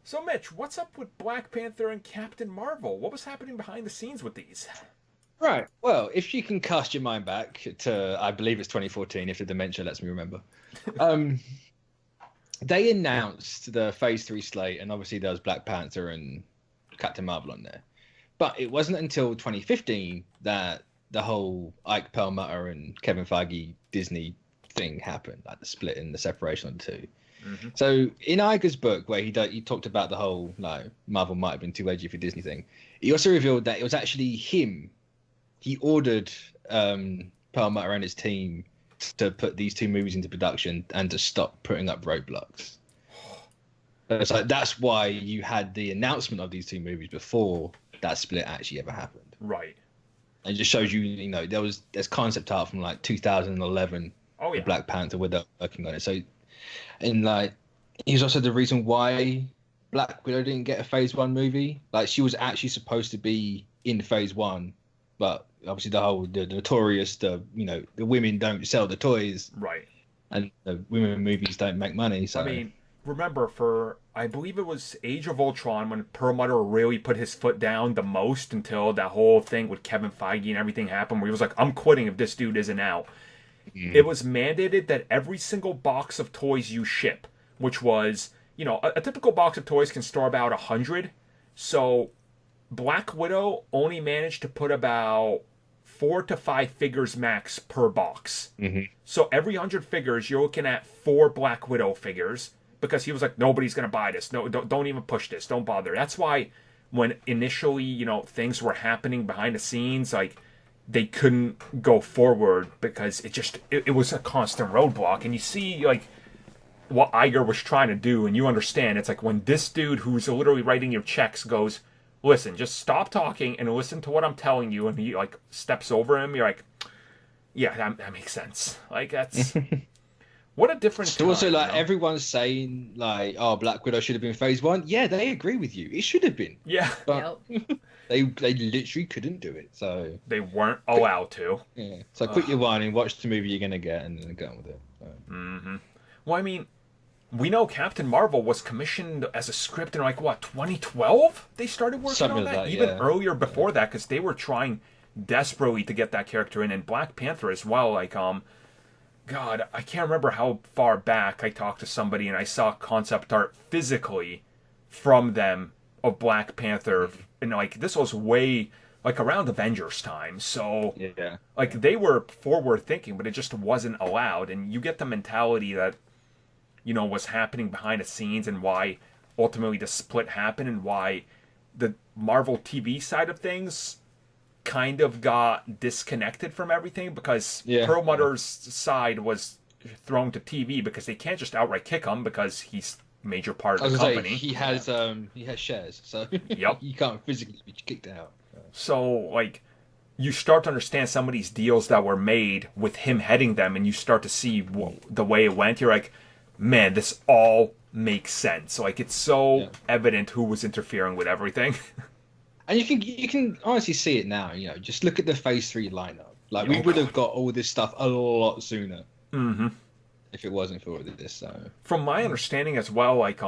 So, Mitch, what's up with Black Panther and Captain Marvel? What was happening behind the scenes with these? Right. Well, if you can cast your mind back to, I believe it's 2014, if the dementia lets me remember. Um, they announced the Phase 3 slate, and obviously there was Black Panther and Captain Marvel on there. But it wasn't until 2015 that the whole Ike Perlmutter and Kevin Feige Disney thing happened, like the split and the separation of the two. Mm-hmm. So in Iger's book, where he talked about the whole like Marvel might have been too edgy for Disney thing, he also revealed that it was actually him. He ordered Perlmutter and his team to put these two movies into production and to stop putting up roadblocks. It's like that's why you had the announcement of these two movies before that split actually ever happened. Right. It just shows you, there's concept art from like 2011, Oh, yeah. Black Panther, where they're working on it. So, and like, he's also the reason why Black Widow didn't get a Phase 1 movie. Like, she was actually supposed to be in Phase 1, but obviously the notorious, the women don't sell the toys, Right. and the women movies don't make money. So I mean, remember I believe it was Age of Ultron when Perlmutter really put his foot down the most until that whole thing with Kevin Feige and everything happened where he was like, I'm quitting if this dude isn't out. It was mandated that every single box of toys you ship, which was, a typical box of toys can store about 100. So Black Widow only managed to put about 4 to 5 figures max per box. So every 100 figures, you're looking at 4 Black Widow figures because he was like, nobody's gonna buy this. No, don't even push this. Don't bother. That's why when initially, things were happening behind the scenes, like they couldn't go forward because it was a constant roadblock. And you see like what Iger was trying to do, and you understand. It's like when this dude who's literally writing your checks goes, listen, just stop talking and listen to what I'm telling you, and he like steps over him, you're like, yeah, that makes sense. Like that's what a different so time, also like everyone's saying like, oh, Black Widow should have been Phase 1. Yeah, they agree with you. It should have been. Yeah. But they literally couldn't do it. So they weren't allowed to. Yeah. So quit your whining, watch the movie you're gonna get, and then go on with it. So. Well, I mean, we know Captain Marvel was commissioned as a script in like what 2012. They started working Something on like that, that, even yeah. earlier before that, because they were trying desperately to get that character in, and Black Panther as well. Like, God, I can't remember how far back I talked to somebody and I saw concept art physically from them of Black Panther, and like this was way like around Avengers time. So Yeah. like they were forward thinking, but it just wasn't allowed. And you get the mentality that was happening behind the scenes and why ultimately the split happened and why the Marvel TV side of things kind of got disconnected from everything because Perlmutter's side was thrown to TV because they can't just outright kick him because he's a major part of the company. He has shares, so Yep. you can't physically be kicked out. So like you start to understand some of these deals that were made with him heading them, and you start to see the way it went. You're like, man, this all makes sense. Like it's so evident who was interfering with everything. And you can honestly see it now. Just look at the Phase 3 lineup. Like we would have got all this stuff a lot sooner if it wasn't for this. So from my understanding as well, like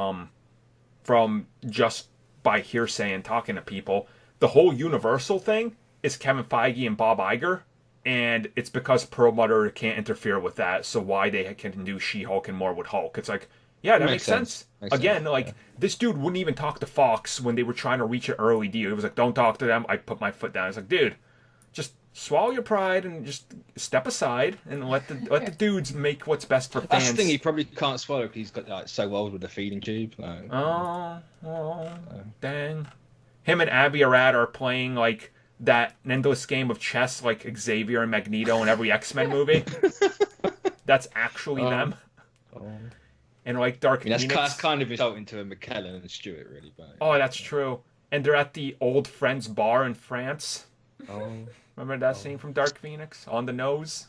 from just by hearsay and talking to people, the whole Universal thing is Kevin Feige and Bob Iger. And it's because Perlmutter can't interfere with that, so why they can do She-Hulk and more with Hulk. It's like, yeah, that makes sense. Again, like, this dude wouldn't even talk to Fox when they were trying to reach an early deal. He was like, don't talk to them. I put my foot down. It's like, dude, just swallow your pride and just step aside and let the dudes make what's best for fans. That's the thing, he probably can't swallow because he's got like so old with the feeding tube. Like, dang. Him and Avi Arad are playing, like, that endless game of chess like Xavier and Magneto in every X-Men movie. That's actually them. And like Dark Phoenix. That's kind of insulting to McKellen and Stewart, really. But, that's true. And they're at the old Friends bar in France. Remember that scene from Dark Phoenix? On the nose?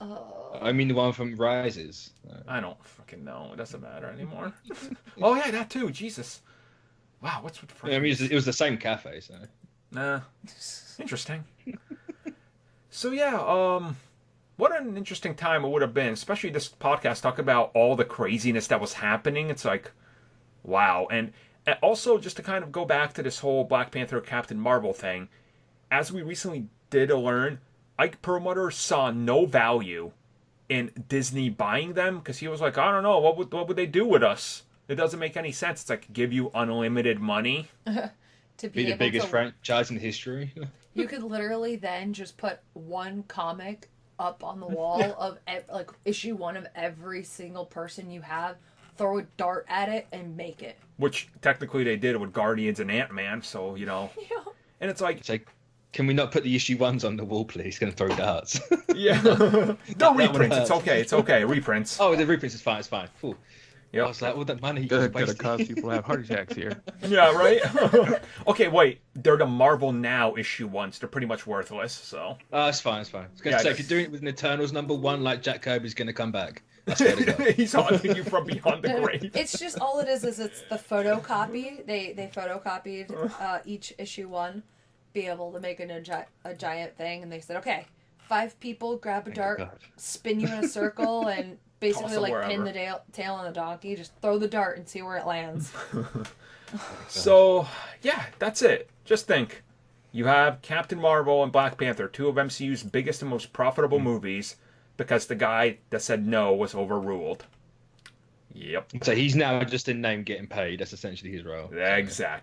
I mean the one from Rises. I don't fucking know. It doesn't matter anymore. Oh yeah, that too. Jesus. Wow, what's with France? I mean, it was the same cafe, so... Nah. Interesting. So yeah, what an interesting time it would have been, especially this podcast talk about all the craziness that was happening. It's like, wow. And And also, just to kind of go back to this whole Black Panther Captain Marvel thing, as we recently did learn, Ike Perlmutter saw no value in Disney buying them because he was like, I don't know, what would they do with us? It doesn't make any sense. It's like give you unlimited money. To Be the able biggest to, franchise in history. you could literally then just put one comic up on the wall of like issue one of every single person you have, throw a dart at it, and make it. Which technically they did with Guardians and Ant-Man, so, you know. Yeah. And it's like, It's like, can we not put the issue ones on the wall, please? Going to throw darts. yeah. No would reprints. It's hurt. okay. It's okay. Reprints. Oh, the reprints is fine. It's fine. Cool. Yep. I was like, all that money you Gonna just wasted. cause people to have heart attacks here. Yeah, right? Okay, wait. They're the Marvel Now issue ones. They're pretty much worthless, so. It's fine. It's fine. I was going Yeah, to say, I if you're doing it with an Eternals #1, like Jack Kirby's going to come back. I swear to God. He's haunting you from beyond the grave. It's just all it is it's the photocopy. They photocopied each issue one, be able to make a giant thing, and they said, okay, 5 people grab a dart, God. spin you in a circle, and basically Toss it like pin wherever. the tail on the donkey. Just throw the dart and see where it lands. So, yeah, that's it. Just think. You have Captain Marvel and Black Panther, 2 of MCU's biggest and most profitable movies, because the guy that said no was overruled. Yep. So he's now just in name getting paid. That's essentially his role. Exactly.